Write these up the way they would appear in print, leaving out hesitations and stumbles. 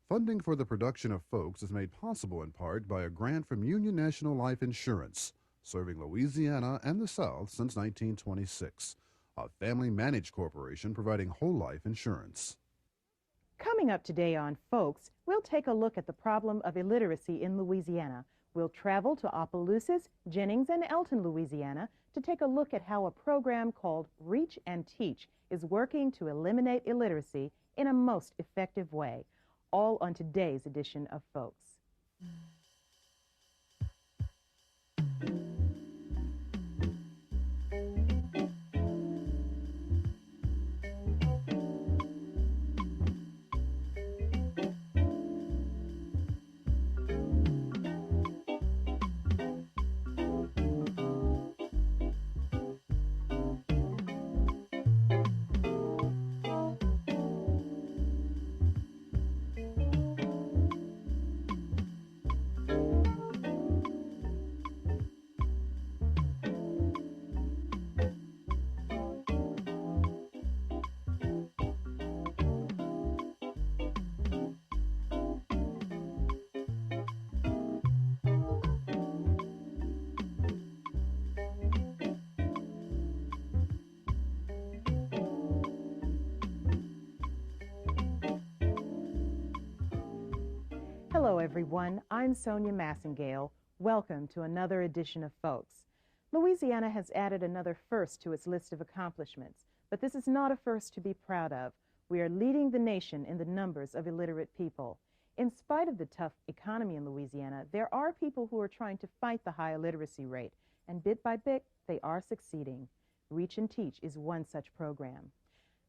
Funding for the production of Folks is made possible in part by a grant from Union National Life Insurance, serving Louisiana and the South since 1926, a family-managed corporation providing whole life insurance. Coming up today on Folks, we'll take a look at the problem of illiteracy in Louisiana. We'll travel to Opelousas, Jennings, and Elton, Louisiana, to take a look at how a program called Reach and Teach is working to eliminate illiteracy in a most effective way. All on today's edition of Folks. Hello everyone, I'm Sonya Masingale. Welcome to another edition of Folks. Louisiana has added another first to its list of accomplishments, but this is not a first to be proud of. We are leading the nation in the numbers of illiterate people. In spite of the tough economy in Louisiana, there are people who are trying to fight the high illiteracy rate, and bit by bit, they are succeeding. Reach and Teach is one such program.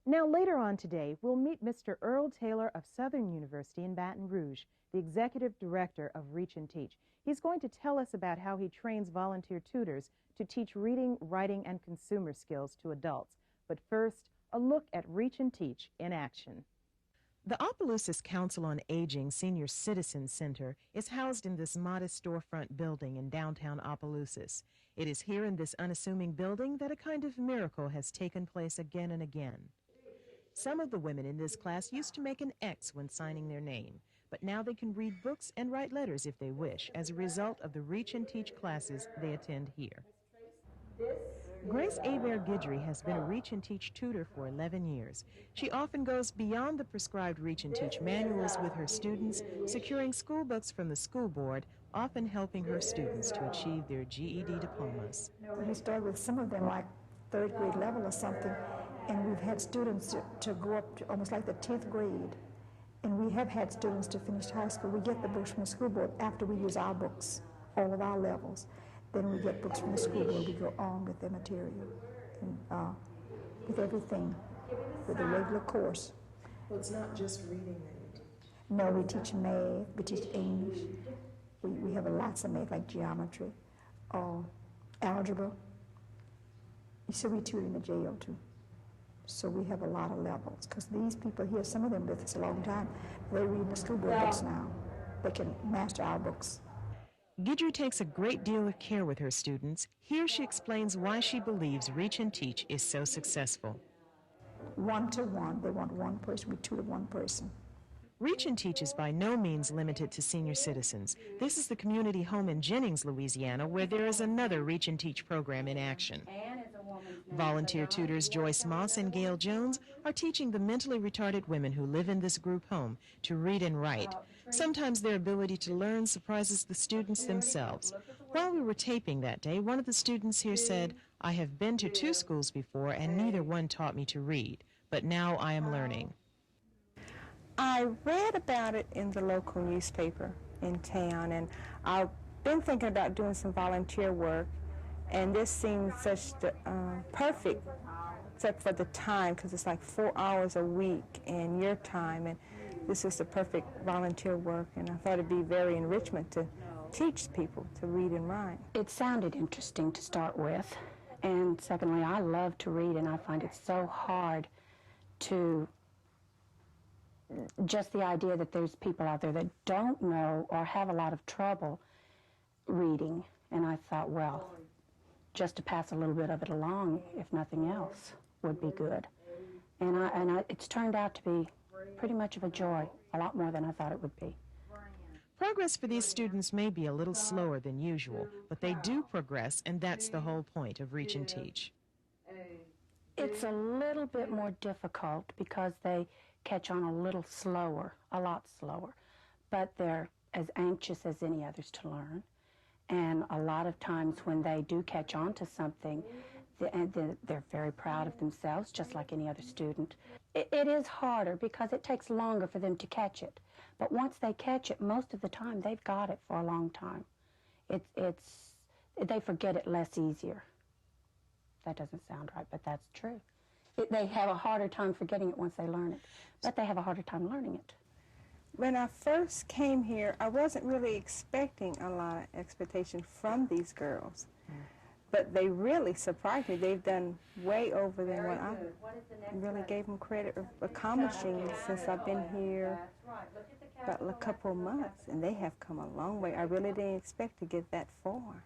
Now, later on today, we'll meet Mr. Earl Taylor of Southern University in Baton Rouge, the executive director of Reach and Teach. He's going to tell us about how he trains volunteer tutors to teach reading, writing, and consumer skills to adults. But first, a look at Reach and Teach in action. The Opelousas Council on Aging Senior Citizen Center is housed in this modest storefront building in downtown Opelousas. It is here in this unassuming building that a kind of miracle has taken place again and again. Some of the women in this class used to make an X when signing their name, but now they can read books and write letters if they wish as a result of the Reach and Teach classes they attend here. Grace Herbert-Guidry has been a Reach and Teach tutor for 11 years. She often goes beyond the prescribed Reach and Teach manuals with her students, securing school books from the school board, often helping her students to achieve their GED diplomas. We started with some of them like third grade level or something, and we've had students to go up to almost like the 10th grade. And we have had students to finish high school. We get the books from the school board after we use our books, all of our levels. Then we get books from the school board. We go on with the material and with everything, with the regular course. Well, it's not just reading that you teach. No, we teach math, we teach English. We have lots of math, like geometry, algebra. You see, we tutor in the jail, too. So we have a lot of levels, because these people here, some of them with us a long time, they're reading the school board books now. They can master our books. Guidry takes a great deal of care with her students. Here she explains why she believes Reach and Teach is so successful. One-to-one, they want one person, we tutor one person. Reach and Teach is by no means limited to senior citizens. This is the community home in Jennings, Louisiana, where there is another Reach and Teach program in action. Volunteer tutors Joyce Moss and Gayle Jones are teaching the mentally retarded women who live in this group home to read and write. Sometimes their ability to learn surprises the students themselves. While we were taping that day, one of the students here said, "I have been to 2 schools before and neither one taught me to read, but now I am learning." I read about it in the local newspaper in town, and I've been thinking about doing some volunteer work, and this seems such perfect, except for the time, because it's like 4 hours a week in your time, and this is the perfect volunteer work, and I thought it'd be very enrichment to teach people to read and write. It sounded interesting to start with, and secondly, I love to read, and I find it so hard to just the idea that there's people out there that don't know or have a lot of trouble reading, and I thought, well, just to pass a little bit of it along, if nothing else, would be good. And it's turned out to be pretty much of a joy, a lot more than I thought it would be. Progress for these students may be a little slower than usual, but they do progress, and that's the whole point of Reach and Teach. It's a little bit more difficult because they catch on a little slower, a lot slower, but they're as anxious as any others to learn. And a lot of times when they do catch on to something, they're very proud of themselves, just like any other student. It is harder because it takes longer for them to catch it. But once they catch it, most of the time, they've got it for a long time. They forget it less easier. That doesn't sound right, but that's true. They have a harder time forgetting it once they learn it, but they have a harder time learning it. When I first came here, I wasn't really expecting a lot of expectation from these girls. But they really surprised me. They've done way over than what I really gave them credit of accomplishing since I've been here about a couple of months, and they have come a long way. I really didn't expect to get that far.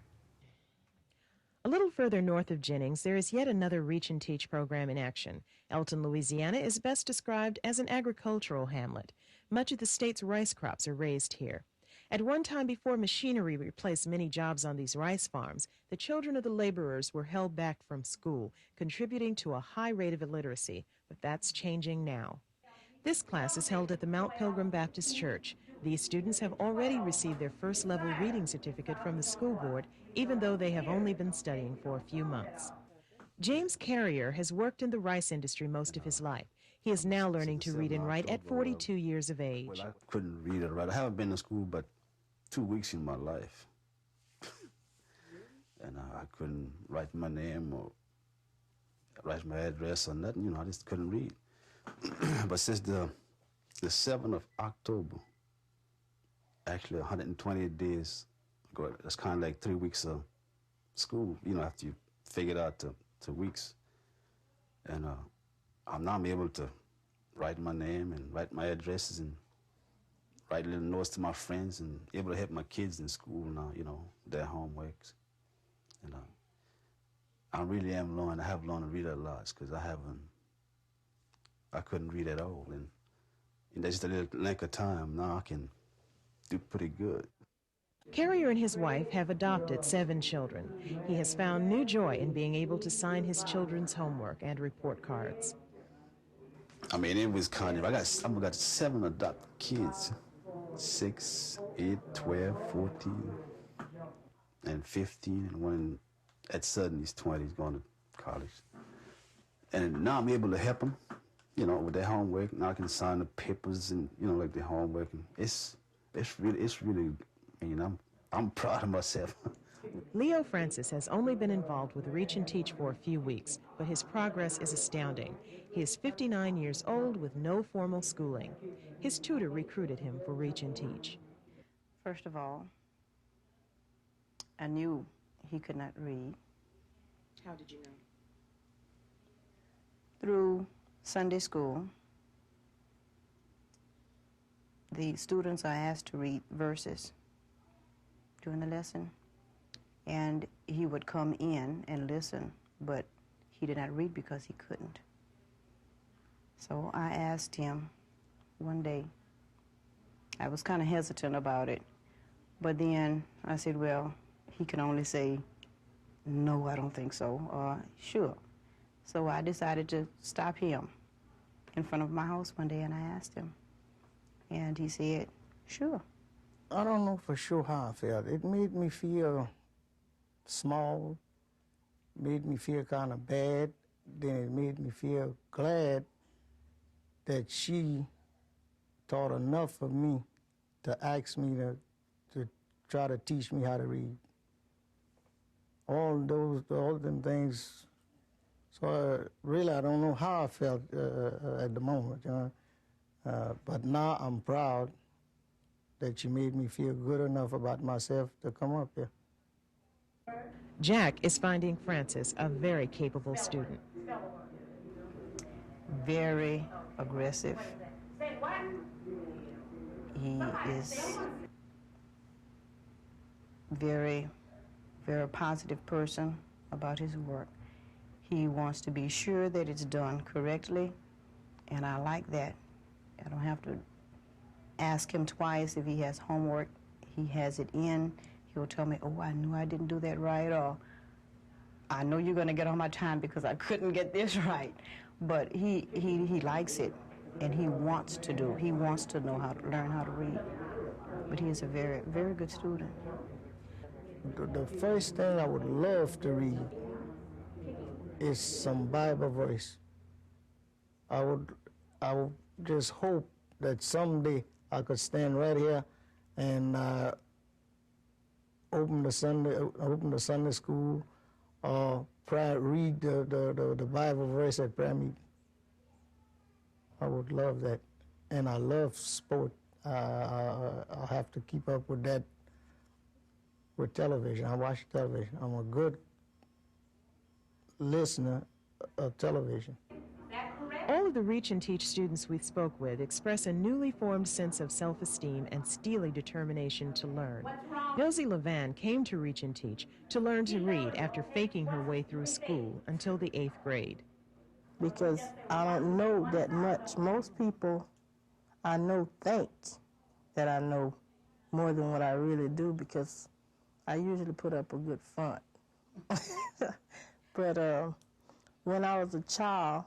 A little further north of Jennings, there is yet another Reach and Teach program in action. Elton, Louisiana is best described as an agricultural hamlet. Much of the state's rice crops are raised here. At one time before machinery replaced many jobs on these rice farms, the children of the laborers were held back from school, contributing to a high rate of illiteracy, but that's changing now. This class is held at the Mount Pilgrim Baptist Church. These students have already received their first-level reading certificate from the school board, even though they have only been studying for a few months. James Carrier has worked in the rice industry most of his life. He is now learning to read and write at 42 years of age. Well, I couldn't read or write. I haven't been to school but 2 weeks in my life. And I couldn't write my name or write my address or nothing. You know, I just couldn't read. But since the 7th of October, actually 128 days ago, that's kind of like 3 weeks of school, you know, after you figure it out to weeks. And I'm able to write my name and write my addresses and write little notes to my friends and able to help my kids in school now, you know, their homeworks. And I really am learning. I have learned to read a lot because I couldn't read at all. And in just a little length of time, now I can do pretty good. Carrier and his wife have adopted 7 children. He has found new joy in being able to sign his children's homework and report cards. I mean, it was kind of, I've got 7 adopted kids, 6, 8, 12, 14, and 15, and one at Sudden, he's 20, he's going to college. And now I'm able to help them, you know, with their homework. Now I can sign the papers and, you know, like their homework. And it's really, I mean, I'm proud of myself. Leo Francis has only been involved with Reach and Teach for a few weeks, but his progress is astounding. He is 59 years old with no formal schooling. His tutor recruited him for Reach and Teach. First of all, I knew he could not read. How did you know? Through Sunday school, the students are asked to read verses during the lesson, and he would come in and listen, but he did not read because he couldn't. So I asked him one day. I was kind of hesitant about it, but then I said, well, he can only say, no, I don't think so, or sure. So I decided to stop him in front of my house one day, and I asked him, and he said, sure. I don't know for sure how I felt. It made me feel small, made me feel kind of bad, then it made me feel glad that she thought enough of me to ask me to try to teach me how to read. All them things. So really, I don't know how I felt at the moment, you know. But now I'm proud that she made me feel good enough about myself to come up here. Jack is finding Francis a very capable student. Very aggressive. He is very positive person about his work. He wants to be sure that it's done correctly, and I like that. I don't have to ask him twice if he has homework. He has it in. He'll tell me, oh, I knew I didn't do that right, or I know you're going to get on my time because I couldn't get this right. But he likes it, and he wants to do. He wants to know how to learn how to read. But he is a very, very good student. The first thing I would love to read is some Bible verse. I would just hope that someday I could stand right here and open the Sunday school, or read the Bible verse at prayer meeting. I would love that, and I love sport. I'll have to keep up with that with television. I watch television. I'm a good listener of television. All of the Reach and Teach students we spoke with express a newly formed sense of self-esteem and steely determination to learn. Josie Lavan came to Reach and Teach to learn to read after faking her way through school until the 8th grade. Because I don't know that much. Most people I know think that I know more than what I really do, because I usually put up a good front. But when I was a child,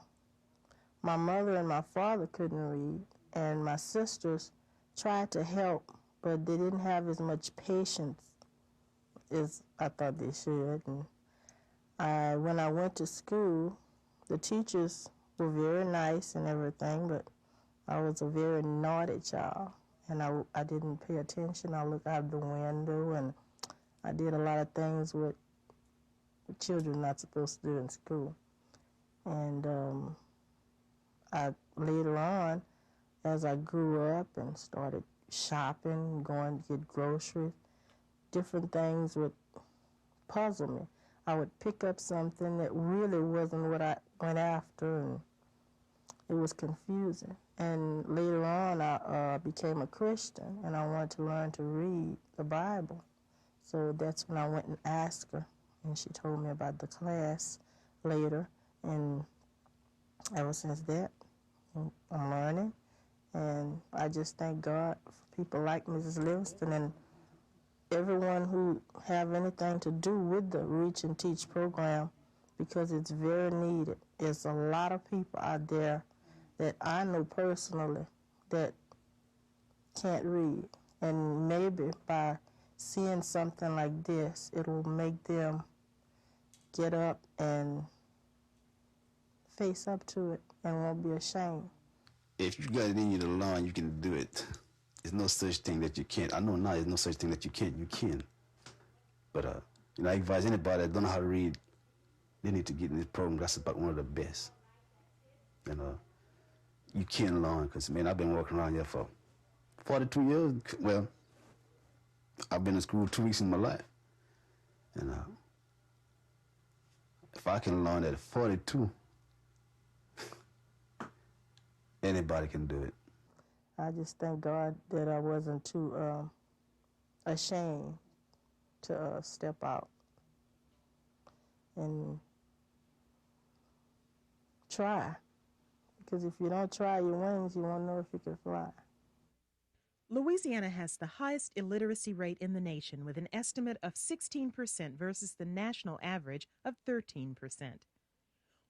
my mother and my father couldn't read, and my sisters tried to help, but they didn't have as much patience as I thought they should. And when I went to school, the teachers were very nice and everything, but I was a very naughty child, and I didn't pay attention. I looked out the window, and I did a lot of things with children not supposed to do in school. And later on, as I grew up and started shopping, going to get groceries, different things would puzzle me. I would pick up something that really wasn't what I went after, and it was confusing. And later on, I became a Christian, and I wanted to learn to read the Bible. So that's when I went and asked her, and she told me about the class later. And ever since that, I'm learning, and I just thank God for people like Mrs. Livingston and everyone who have anything to do with the Reach and Teach program, because it's very needed. There's a lot of people out there that I know personally that can't read, and maybe by seeing something like this, it will make them get up and face up to it and won't be ashamed. If you got it in you to learn, you can do it. There's no such thing that you can't. I know now there's no such thing that you can't. You can. But I advise anybody that don't know how to read, they need to get in this program. That's about one of the best. And you can learn, because, man, I've been working around here for 42 years. Well, I've been in school 2 weeks in my life. And if I can learn at 42, anybody can do it. I just thank God that I wasn't too ashamed to step out and try. Because if you don't try your wings, you won't know if you can fly. Louisiana has the highest illiteracy rate in the nation, with an estimate of 16% versus the national average of 13%.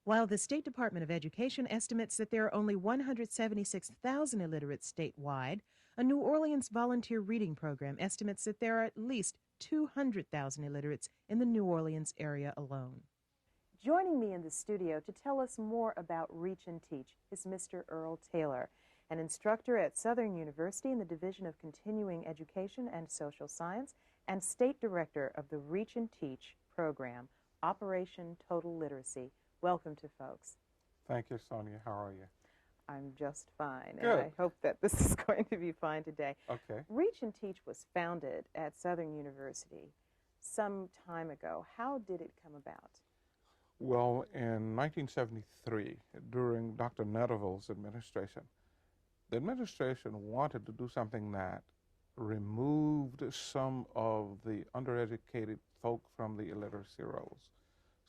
While the State Department of Education estimates that there are only 176,000 illiterates statewide, a New Orleans volunteer reading program estimates that there are at least 200,000 illiterates in the New Orleans area alone. Joining me in the studio to tell us more about Reach and Teach is Mr. Earl Taylor, an instructor at Southern University in the Division of Continuing Education and Social Science, and State Director of the Reach and Teach program, Operation Total Literacy. Welcome to Folks. Thank you, Sonya. How are you? I'm just fine, Good. and I hope that this is going to be fine today. Okay. Reach and Teach was founded at Southern University some time ago. How did it come about? Well, in 1973, during Dr. Netterville's administration, the administration wanted to do something that removed some of the undereducated folk from the illiteracy rolls.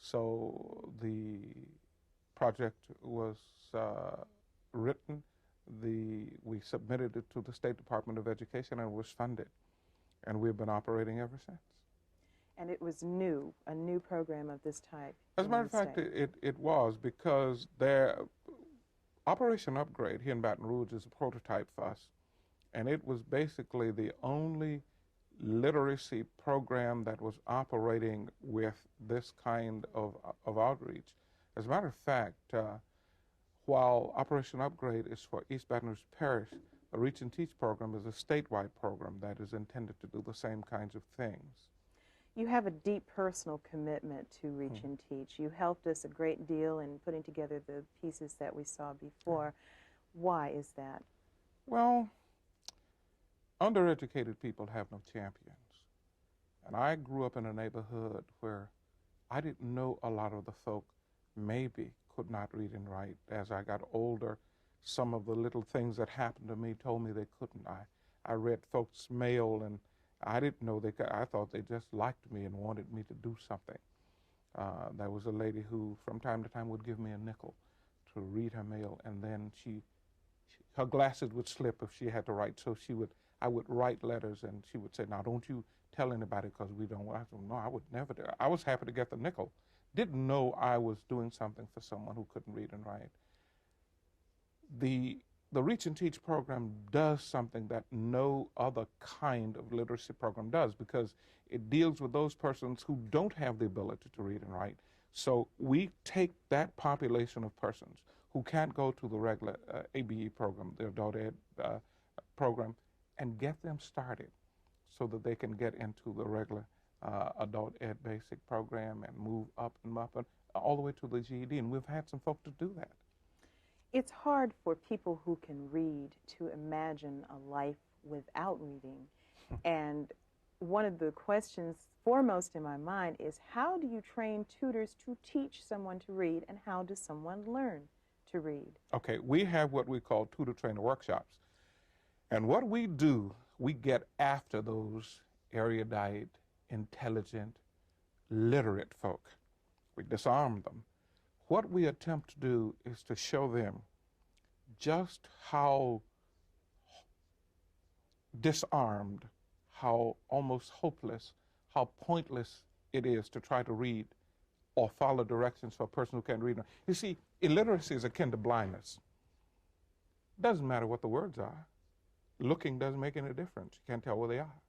So the project was written we submitted it to the State Department of Education and it was funded. And we've been operating ever since. And it was new, a new program of this type. As a matter of fact, it was, because Operation Upgrade here in Baton Rouge is a prototype for us. And it was basically the only literacy program that was operating with this kind of outreach. As a matter of fact, while Operation Upgrade is for East Baton Rouge Parish, the Reach and Teach program is a statewide program that is intended to do the same kinds of things. You have a deep personal commitment to Reach and Teach. You helped us a great deal in putting together the pieces that we saw before. Why is that? Well, undereducated people have no champions. And I grew up in a neighborhood where I didn't know a lot of the folk maybe could not read and write. As I got older, some of the little things that happened to me told me they couldn't. I read folks' mail, and I didn't know they could. I thought they just liked me and wanted me to do something. There was a lady who from time to time would give me a nickel to read her mail, and then her glasses would slip if she had to write, so I would write letters, and she would say, "Now don't you tell anybody because we don't." I said, "No, I would never do it." I was happy to get the nickel. Didn't know I was doing something for someone who couldn't read and write. The Reach and Teach program does something that no other kind of literacy program does, because it deals with those persons who don't have the ability to read and write. So we take that population of persons who can't go to the regular ABE program, the adult ed program, and get them started so that they can get into the regular adult ed basic program and move up and all the way to the GED. And we've had some folk to do that. It's hard for people who can read to imagine a life without reading. And one of the questions foremost in my mind is, how do you train tutors to teach someone to read, and how does someone learn to read? Okay, we have what we call tutor trainer workshops. And what we do, we get after those erudite, intelligent, literate folk. We disarm them. What we attempt to do is to show them just how disarmed, how almost hopeless, how pointless it is to try to read or follow directions for a person who can't read. You see, illiteracy is akin to blindness. Doesn't matter what the words are. Looking doesn't make any difference. You can't tell where they are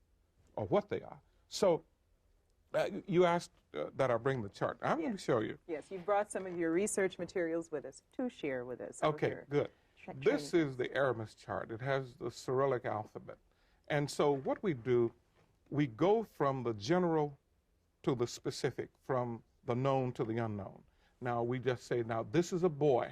or what they are. So you asked that I bring the chart. I'm going to show you. Yes, you brought some of your research materials with us to share with us. Okay, good. This is the Aramis chart. It has the Cyrillic alphabet. And so what we do, we go from the general to the specific, from the known to the unknown. Now we just say, now this is a boy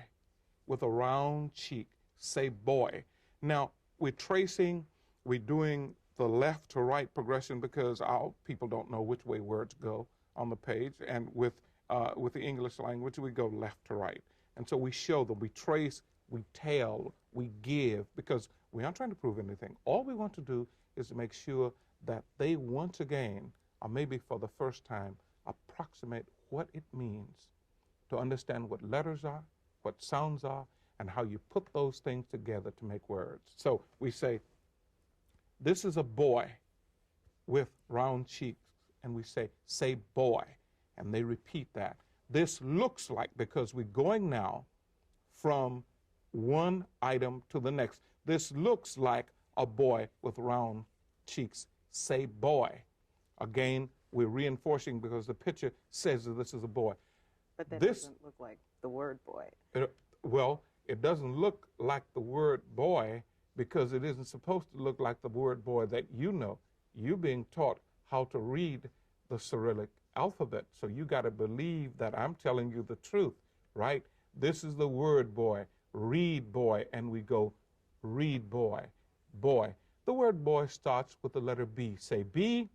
with a round cheek. Say boy. Now we're tracing, we're doing the left to right progression because our people don't know which way words go on the page. And with the English language, we go left to right. And so we show them, we trace, we tell, we give, because we aren't trying to prove anything. All we want to do is to make sure that they once again, or maybe for the first time, approximate what it means to understand what letters are, what sounds are, and how you put those things together to make words. So we say, this is a boy with round cheeks, and we say boy, and they repeat that. This looks like, because we're going now from one item to the next. This looks like a boy with round cheeks. Say boy. Again, we're reinforcing because the picture says that this is a boy. But that doesn't look like the word boy. Well, it doesn't look like the word boy because it isn't supposed to look like the word boy that you know. You're being taught how to read the Cyrillic alphabet, so you got to believe that I'm telling you the truth, right? This is the word boy, read boy, and we go read boy, boy. The word boy starts with the letter B. Say B.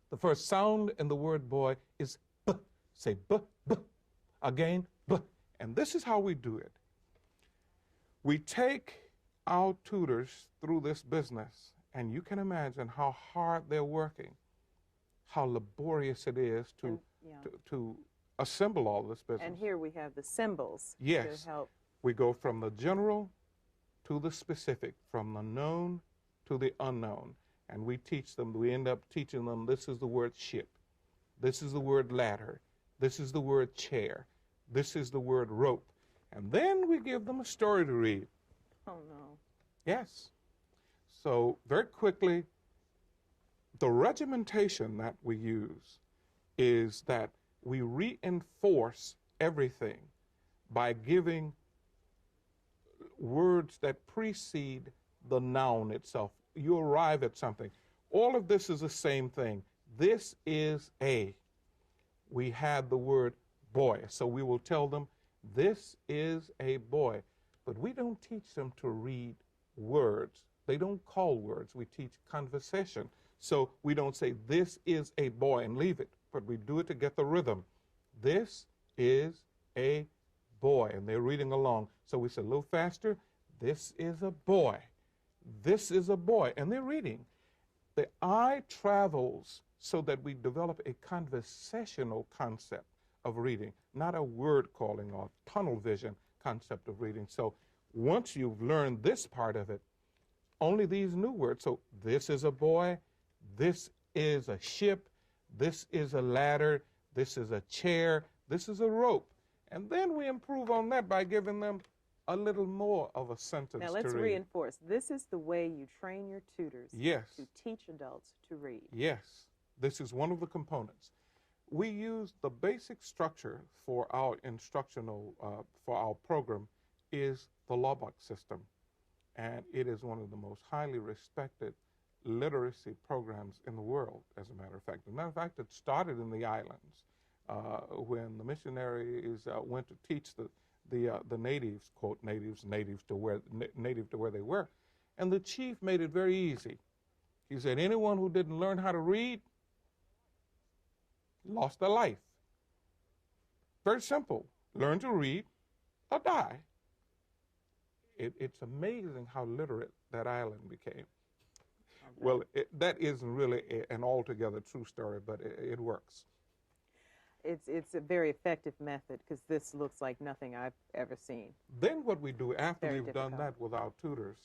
The first sound in the word boy is B. Say B, B. Again, B. And this is how we do it. We take our tutors through this business, and you can imagine how hard they're working, how laborious it is to assemble all this business. And here we have the symbols yes. to help. We go from the general to the specific, from the known to the unknown. And we teach them, we end up teaching them, this is the word ship, this is the word ladder, this is the word chair, this is the word rope. And then we give them a story to read. Oh, no. Yes. So very quickly, the regimentation that we use is that we reinforce everything by giving words that precede the noun itself. You arrive at something. All of this is the same thing. This is a. We had the word boy, so we will tell them, this is a boy. But we don't teach them to read words. They don't call words. We teach conversation. So we don't say, this is a boy, and leave it, but we do it to get the rhythm. This is a boy, and they're reading along. So we say a little faster, this is a boy. This is a boy, and they're reading. The eye travels so that we develop a conversational concept of reading, not a word calling or tunnel vision concept of reading. So once you've learned this part of it, only these new words. So this is a boy, this is a ship, this is a ladder, this is a chair, this is a rope. And then we improve on that by giving them a little more of a sentence Now let's to read. reinforce. This is the way you train your tutors Yes. to teach adults to read. Yes, this is one of the components. We use the basic structure for our instructional, for our program is the Lubbock system. And it is one of the most highly respected literacy programs in the world, as a matter of fact. As a matter of fact, it started in the islands when the missionaries went to teach the natives, quote natives, native to where they were. And the chief made it very easy. He said, anyone who didn't learn how to read lost their life. Very simple. Learn to read or die. It's amazing how literate that island became. Well, that isn't really an altogether true story, but it works. It's a very effective method because this looks like nothing I've ever seen. Then what we do after Very we've done difficult. that with our tutors,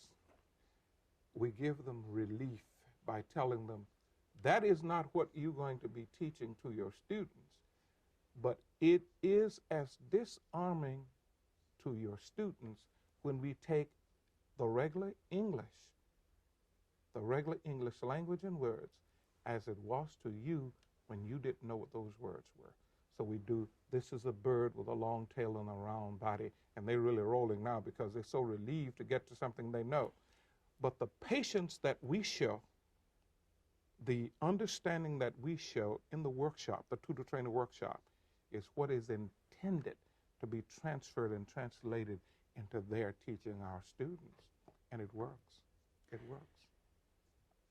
we give them relief by telling them that is not what you're going to be teaching to your students, but it is as disarming to your students when we take the regular English language and words as it was to you when you didn't know what those words were. So we do, this is a bird with a long tail and a round body, and they're really rolling now because they're so relieved to get to something they know. But the patience that we show, the understanding that we show in the workshop, the tutor trainer workshop, is what is intended to be transferred and translated into their teaching our students. And it works. It works.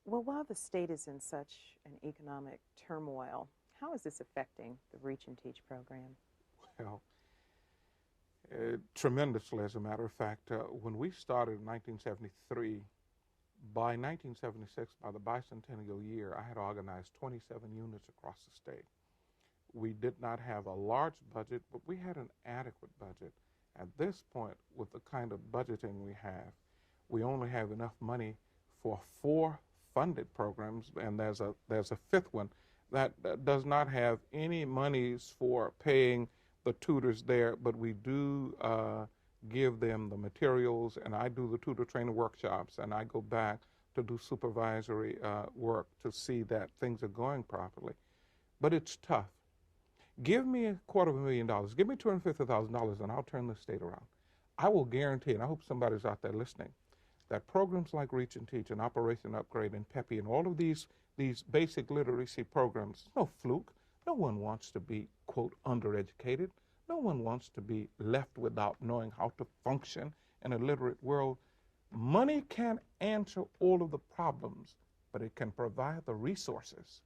Well, while the state is in such an economic turmoil, how is this affecting the Reach and Teach program? Well, tremendously, as a matter of fact. When we started in 1973, by 1976, by the bicentennial year, I had organized 27 units across the state. We did not have a large budget, but we had an adequate budget. At this point, with the kind of budgeting we have, we only have enough money for 4 funded programs, and there's a 5th one that does not have any monies for paying the tutors there, but we do give them the materials, and I do the tutor trainer workshops, and I go back to do supervisory work to see that things are going properly. But it's tough. Give me $250,000, give me $250,000, and I'll turn the state around. I will guarantee, and I hope somebody's out there listening, that programs like Reach and Teach and Operation Upgrade and PEPI and all of these basic literacy programs, no fluke. No one wants to be, quote, undereducated. No one wants to be left without knowing how to function in a literate world. Money can't answer all of the problems, but it can provide the resources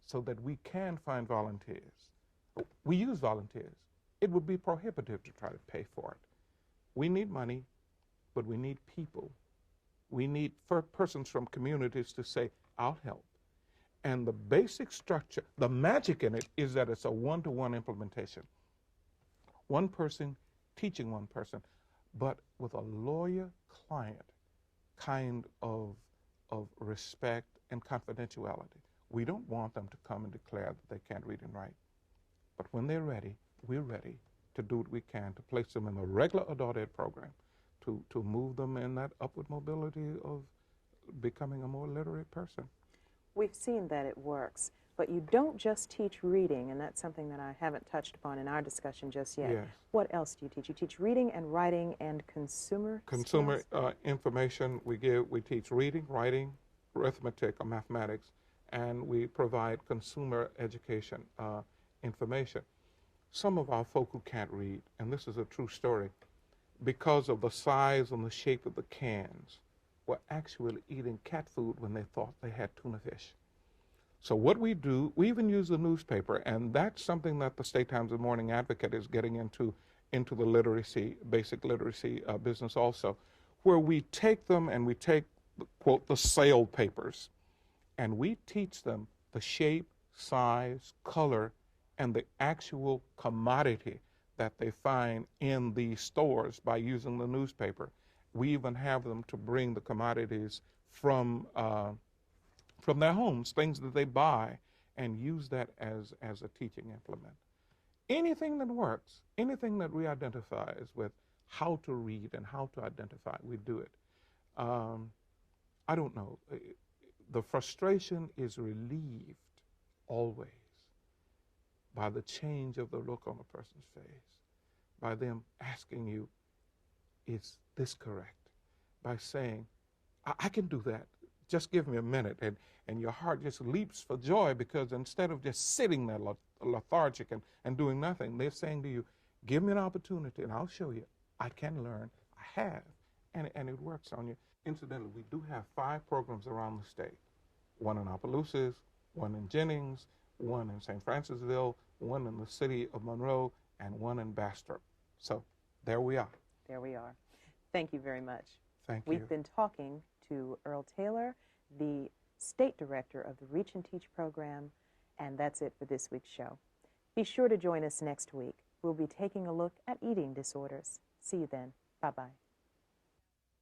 so that we can find volunteers. We use volunteers. It would be prohibitive to try to pay for it. We need money, but we need people. We need persons from communities to say, I'll help. And the basic structure, the magic in it is that it's a one-to-one implementation. One person teaching one person. but with a lawyer-client kind of respect and confidentiality. We don't want them to come and declare that they can't read and write. But when they're ready, we're ready to do what we can to place them in a regular adult ed program, to move them in that upward mobility of becoming a more literate person. We've seen that it works, but you don't just teach reading, and that's something that I haven't touched upon in our discussion just yet. Yes. What else do you teach? You teach reading and writing and consumer information. We teach reading, writing, arithmetic, or mathematics, and we provide consumer education information. Some of our folk who can't read, and this is a true story, because of the size and the shape of the cans, were actually eating cat food when they thought they had tuna fish. So what we do, we even use the newspaper, and that's something that the State Times and Morning Advocate is getting into the literacy, basic literacy business also, where we take them and we take, quote, the sale papers, and we teach them the shape, size, color, and the actual commodity that they find in these stores by using the newspaper. We even have them to bring the commodities from their homes, things that they buy, and use that as a teaching implement. Anything that works, anything that we identify as with how to read and how to identify, we do it. I don't know. The frustration is relieved always by the change of the look on a person's face, by them asking you, is this correct? By saying, I can do that. Just give me a minute. And your heart just leaps for joy, because instead of just sitting there lethargic and doing nothing, they're saying to you, give me an opportunity and I'll show you. I can learn. I have. And it works on you. Incidentally, we do have 5 programs around the state. One in Opelousas, one in Jennings, one in St. Francisville, one in the city of Monroe, and one in Bastrop. So there we are. There we are. Thank you very much. Thank you. We've been talking to Earl Taylor, the State Director of the Reach and Teach program, and that's it for this week's show. Be sure to join us next week. We'll be taking a look at eating disorders. See you then. Bye-bye.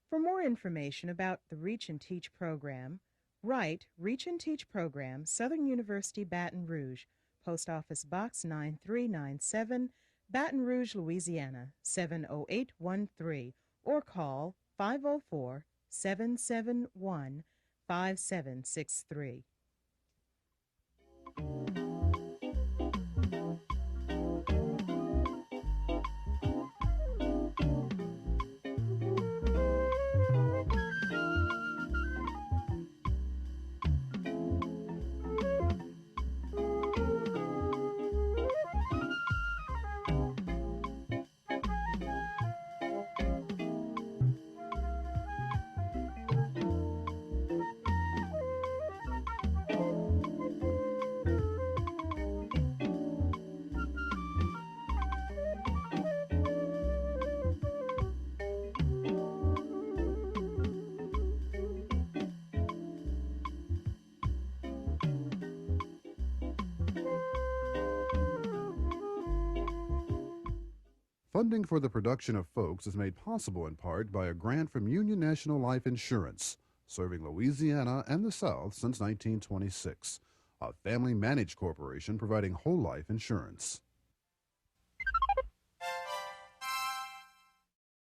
For more information about the Reach and Teach program, write Reach and Teach Program, Southern University, Baton Rouge, Post Office Box 9397, Baton Rouge, Louisiana, 70813, or call 504-771-5763. Funding for the production of Folks is made possible in part by a grant from Union National Life Insurance, serving Louisiana and the South since 1926, a family-managed corporation providing whole life insurance.